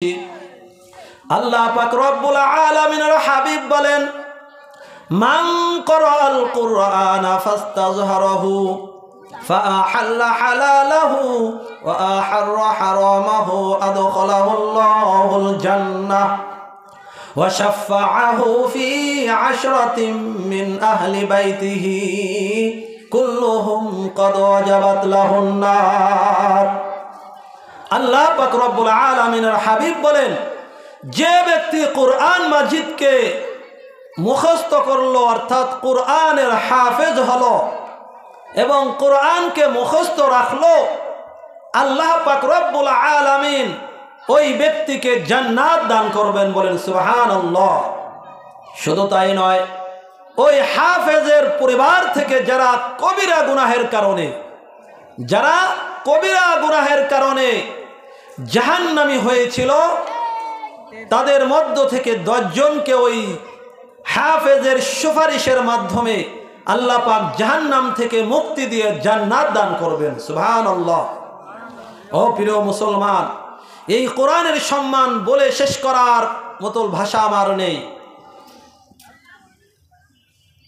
আল্লাহ পাক রব্বুল আলামিনের হাবিব বলেন, মান ক্বরাআল কুরআনা ফাস্তাযহারাহু ফাআহাল্লা হালালাহু ওয়া আহাররা হারামাহু আদখালাহুল্লাহুল জান্নাহ ওয়া শাফাআহু ফি আশরাতিন মিন আহলি বাইতিহি কুল্লুহুম ক্বাদ ওয়াজাবাত লাহুন নার। আল্লাহ পাক রব্বুল আলামিনের হাবিব বলেন, যে ব্যক্তি কুরআন মাজিদকে মুখস্থ করলো, অর্থাৎ কুরআনের হাফেজ হলো এবং কুরআনকে মুখস্থ রাখলো, আল্লাহ পাক রব্বুল আলামিন ওই ব্যক্তিকে জান্নাত দান করবেন। বলেন সুবহানাল্লাহ। শুধু তাই নয়, ওই হাফেজের পরিবার থেকে যারা কবিরা গুনাহের কারণে জাহান্নামী হয়েছিল, তাদের মধ্য থেকে 10 জনকে ওই হাফেজের সুপারিশের মাধ্যমে আল্লাহ পাক জাহান্নাম থেকে মুক্তি দিয়ে জান্নাত দান করবেন। সুবহানাল্লাহ। ও প্রিয় মুসলমান, এই কোরআনের সম্মান বলে শেষ করার মতো ভাষা আমার নেই।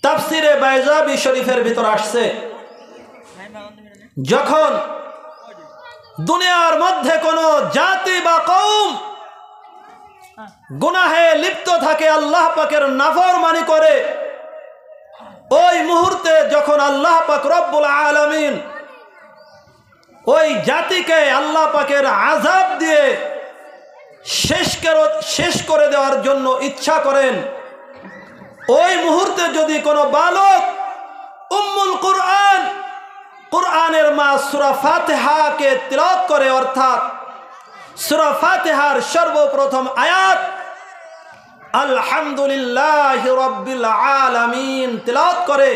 তাফসিরে বাইজাবি শরীফের ভিতর আসছে, যখন দুনিয়ার মধ্যে কোনো জাতি বা কওম গুনাহে লিপ্ত থাকে, আল্লাহ পাকের নাফরমানি করে, ওই মুহূর্তে যখন আল্লাহ পাক রব্বুল আলামিন ওই জাতিকে আল্লাহ পাকের আযাব দিয়ে শেষ করে দেওয়ার জন্য ইচ্ছা করেন, ওই মুহূর্তে যদি কোনো বালক উম্মুল কুরআন, কুরআনের মা সূরা ফাতিহাকে তিলাওয়াত করে, অর্থাৎ সূরা ফাতিহার সর্বপ্রথম আয়াত আলহামদুলিল্লাহি রাব্বিল আলামিন তিলাওয়াত করে,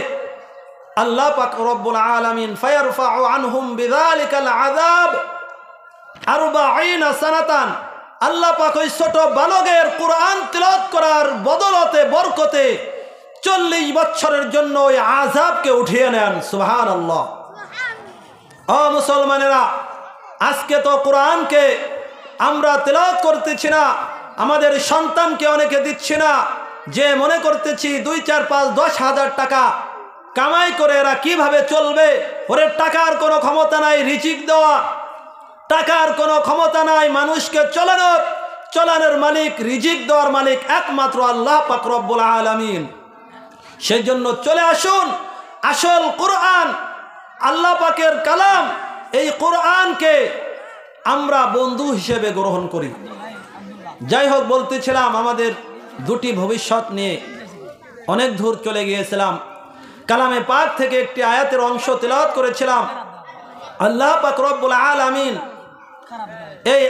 আল্লাহ পাক রব্বুল আলামিন ফায়ারফাউ আনহুম বিযালিকাল আযাব 40 সানাতান। আল্লাহ পাক ওই ছোট বালকের কুরআন তিলাওয়াত করার বদলতে, বরকতে 40 বছরের জন্য ওই আযাবকে উঠিয়ে নেন। সুবহানাল্লাহ। ও মুসলমানেরা, আজকে তো কোরআনকে আমরা তেলাওয়াত করতেছি না, আমাদের সন্তানকে অনেকে দিচ্ছি না, যে মনে করতেছি 2, 4, 5, 10 হাজার টাকা কামাই করে এরা কিভাবে চলবে। ওরে টাকার কোনো ক্ষমতা নাই রিজিক দেওয়া, টাকার কোনো ক্ষমতা নাই মানুষকে চলানোর মালিক, রিজিক দেওয়ার মালিক একমাত্র আল্লাহ পাক রব্বুল আলামিন। সেই জন্য চলে আসুন, আসল কোরআন আল্লাহ পাকের কালাম, এই কোরআনকে আমরা বন্ধু হিসেবে গ্রহণ করি। যাই হোক, বলতেছিলাম আমাদের দুটি ভবিষ্যৎ নিয়ে অনেক দূর চলে গিয়েছিলাম। কালামে পাক থেকে একটি আয়াতের অংশ তেলাওয়াত করেছিলাম। আল্লাহ পাক রব্বুল আলামিন এই